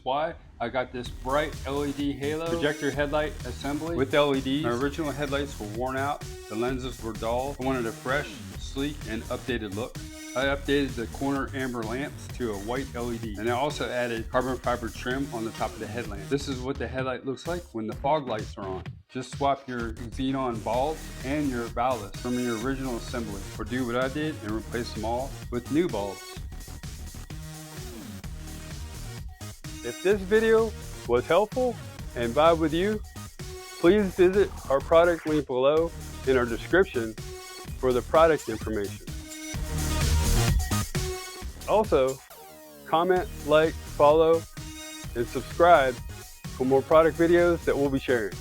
why. I got this bright LED halo projector headlight assembly with LEDs. My original headlights were worn out, the lenses were dull. I wanted a fresh, sleek, and updated look. I updated the corner amber lamps to a white LED, and I also added carbon fiber trim on the top of the headlamp. This is what the headlight looks like when the fog lights are on. Just swap your xenon bulbs and your ballast from your original assembly, or do what I did and replace them all with new bulbs. If this video was helpful and vibe with you, please visit our product link below in our description for the product information. Also, comment, like, follow, and subscribe for more product videos that we'll be sharing.